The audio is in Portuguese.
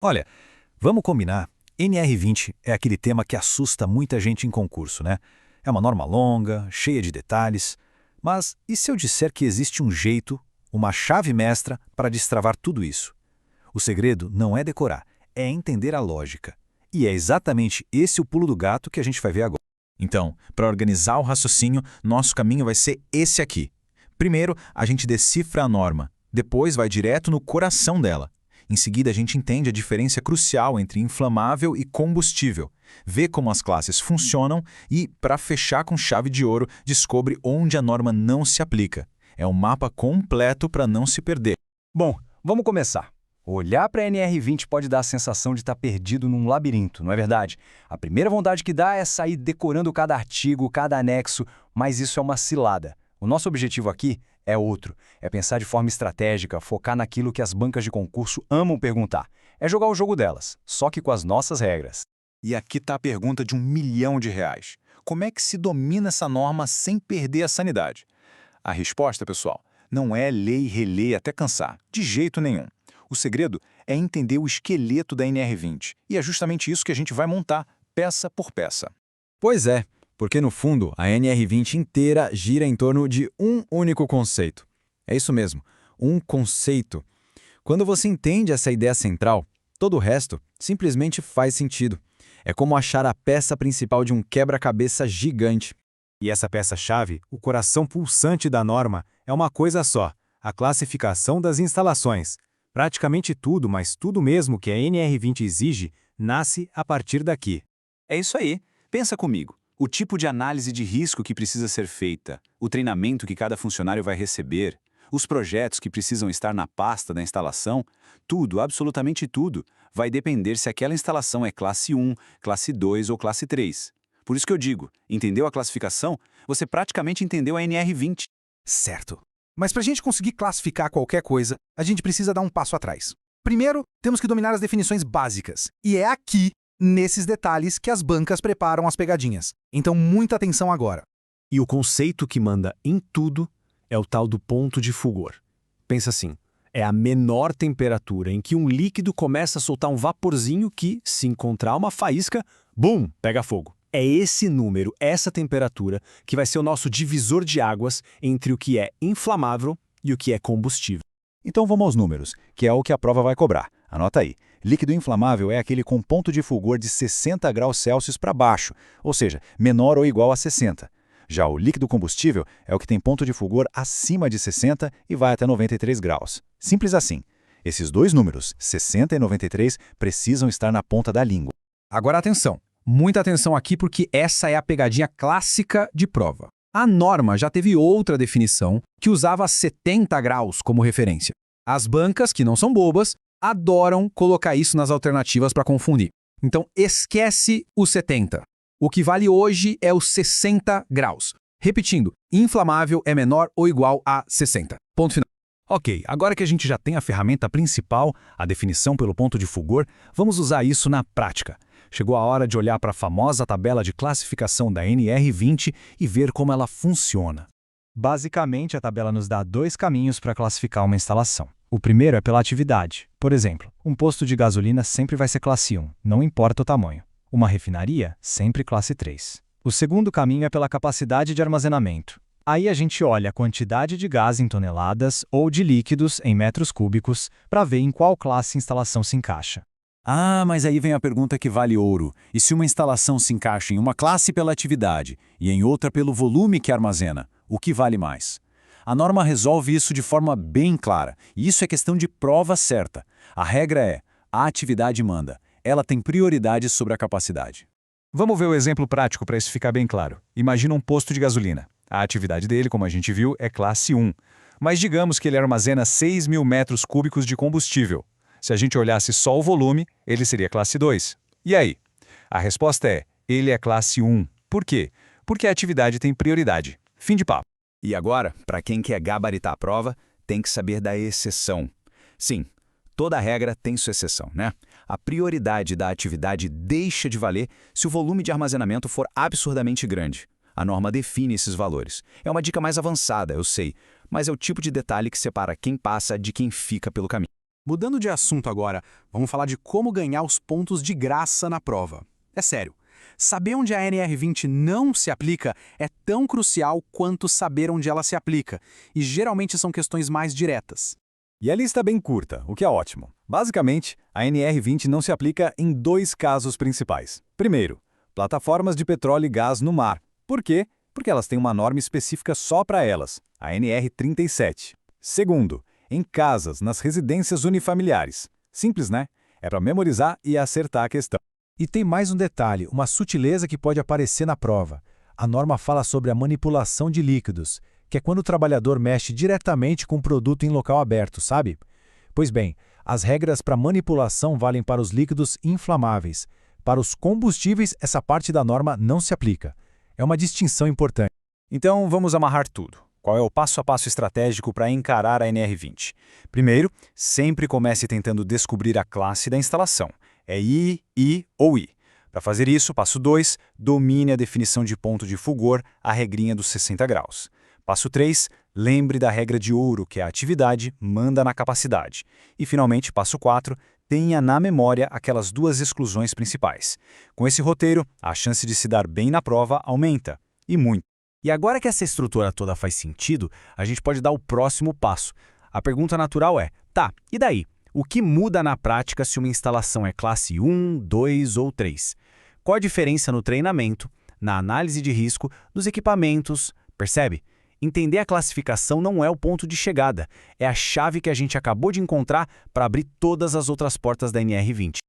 Olha, vamos combinar. NR20 é aquele tema que assusta muita gente em concurso, né? É uma norma longa, cheia de detalhes. Mas e se eu disser que existe um jeito, uma chave mestra para destravar tudo isso? O segredo não é decorar, é entender a lógica. E é exatamente esse o pulo do gato que a gente vai ver agora. Então, para organizar o raciocínio, nosso caminho vai ser esse aqui. Primeiro, a gente decifra a norma, depois vai direto no coração dela. Em seguida, a gente entende a diferença crucial entre inflamável e combustível, vê como as classes funcionam e, para fechar com chave de ouro, descobre onde a norma não se aplica. É um mapa completo para não se perder. Bom, vamos começar. Olhar para a NR20 pode dar a sensação de estar perdido num labirinto, não é verdade? A primeira vontade que dá é sair decorando cada artigo, cada anexo, mas isso é uma cilada. O nosso objetivo aqui é outro, é pensar de forma estratégica, focar naquilo que as bancas de concurso amam perguntar. É jogar o jogo delas, só que com as nossas regras. E aqui está a pergunta de R$ 1.000.000. Como é que se domina essa norma sem perder a sanidade? A resposta, pessoal, não é ler e reler até cansar, de jeito nenhum. O segredo é entender o esqueleto da NR20, e é justamente isso que a gente vai montar, peça por peça. Pois é, porque no fundo a NR20 inteira gira em torno de um único conceito. É isso mesmo, um conceito. Quando você entende essa ideia central, todo o resto simplesmente faz sentido. É como achar a peça principal de um quebra-cabeça gigante. E essa peça-chave, o coração pulsante da norma, é uma coisa só: a classificação das instalações. Praticamente tudo, mas tudo mesmo que a NR20 exige, nasce a partir daqui. É isso aí. Pensa comigo. O tipo de análise de risco que precisa ser feita, o treinamento que cada funcionário vai receber, os projetos que precisam estar na pasta da instalação, tudo, absolutamente tudo, vai depender se aquela instalação é classe 1, classe 2 ou classe 3. Por isso que eu digo, entendeu a classificação? Você praticamente entendeu a NR20. Certo. Mas para a gente conseguir classificar qualquer coisa, a gente precisa dar um passo atrás. Primeiro, temos que dominar as definições básicas. E é aqui, nesses detalhes, que as bancas preparam as pegadinhas. Então, muita atenção agora. E o conceito que manda em tudo é o tal do ponto de fulgor. Pensa assim, é a menor temperatura em que um líquido começa a soltar um vaporzinho que, se encontrar uma faísca, bum, pega fogo. É esse número, essa temperatura, que vai ser o nosso divisor de águas entre o que é inflamável e o que é combustível. Então vamos aos números, que é o que a prova vai cobrar. Anota aí. Líquido inflamável é aquele com ponto de fulgor de 60 graus Celsius para baixo, ou seja, menor ou igual a 60. Já o líquido combustível é o que tem ponto de fulgor acima de 60 e vai até 93 graus. Simples assim. Esses dois números, 60 e 93, precisam estar na ponta da língua. Agora atenção. Muita atenção aqui porque essa é a pegadinha clássica de prova. A norma já teve outra definição que usava 70 graus como referência. As bancas, que não são bobas, adoram colocar isso nas alternativas para confundir. Então esquece o 70. O que vale hoje é os 60 graus. Repetindo, inflamável é menor ou igual a 60. Ponto final. Ok, agora que a gente já tem a ferramenta principal, a definição pelo ponto de fulgor, vamos usar isso na prática. Chegou a hora de olhar para a famosa tabela de classificação da NR20 e ver como ela funciona. Basicamente, a tabela nos dá dois caminhos para classificar uma instalação. O primeiro é pela atividade. Por exemplo, um posto de gasolina sempre vai ser classe 1, não importa o tamanho. Uma refinaria, sempre classe 3. O segundo caminho é pela capacidade de armazenamento. Aí a gente olha a quantidade de gás em toneladas ou de líquidos em metros cúbicos para ver em qual classe a instalação se encaixa. Ah, mas aí vem a pergunta que vale ouro. E se uma instalação se encaixa em uma classe pela atividade e em outra pelo volume que armazena, o que vale mais? A norma resolve isso de forma bem clara, e isso é questão de prova certa. A regra é, a atividade manda. Ela tem prioridade sobre a capacidade. Vamos ver o exemplo prático para isso ficar bem claro. Imagina um posto de gasolina. A atividade dele, como a gente viu, é classe 1. Mas digamos que ele armazena 6.000 metros cúbicos de combustível. Se a gente olhasse só o volume, ele seria classe 2. E aí? A resposta é, ele é classe 1. Por quê? Porque a atividade tem prioridade. Fim de papo. E agora, para quem quer gabaritar a prova, tem que saber da exceção. Sim, toda regra tem sua exceção, né? A prioridade da atividade deixa de valer se o volume de armazenamento for absurdamente grande. A norma define esses valores. É uma dica mais avançada, eu sei, mas é o tipo de detalhe que separa quem passa de quem fica pelo caminho. Mudando de assunto agora, vamos falar de como ganhar os pontos de graça na prova. É sério, saber onde a NR20 não se aplica é tão crucial quanto saber onde ela se aplica, e geralmente são questões mais diretas. E a lista é bem curta, o que é ótimo. Basicamente, a NR20 não se aplica em 2 casos principais. Primeiro, plataformas de petróleo e gás no mar. Por quê? Porque elas têm uma norma específica só para elas, a NR37. Segundo, em casas, nas residências unifamiliares. Simples, né? É para memorizar e acertar a questão. E tem mais um detalhe, uma sutileza que pode aparecer na prova. A norma fala sobre a manipulação de líquidos, que é quando o trabalhador mexe diretamente com o produto em local aberto, sabe? Pois bem, as regras para manipulação valem para os líquidos inflamáveis. Para os combustíveis, essa parte da norma não se aplica. É uma distinção importante. Então, vamos amarrar tudo. Qual é o passo a passo estratégico para encarar a NR20? Primeiro, sempre comece tentando descobrir a classe da instalação. É I, ou I. Para fazer isso, passo 2, domine a definição de ponto de fulgor, a regrinha dos 60 graus. Passo 3, lembre da regra de ouro, que é a atividade manda na capacidade. E, finalmente, passo 4, tenha na memória aquelas 2 exclusões principais. Com esse roteiro, a chance de se dar bem na prova aumenta, e muito. E agora que essa estrutura toda faz sentido, a gente pode dar o próximo passo. A pergunta natural é, tá, e daí? O que muda na prática se uma instalação é classe 1, 2 ou 3? Qual a diferença no treinamento, na análise de risco, nos equipamentos? Percebe? Entender a classificação não é o ponto de chegada, é a chave que a gente acabou de encontrar para abrir todas as outras portas da NR20.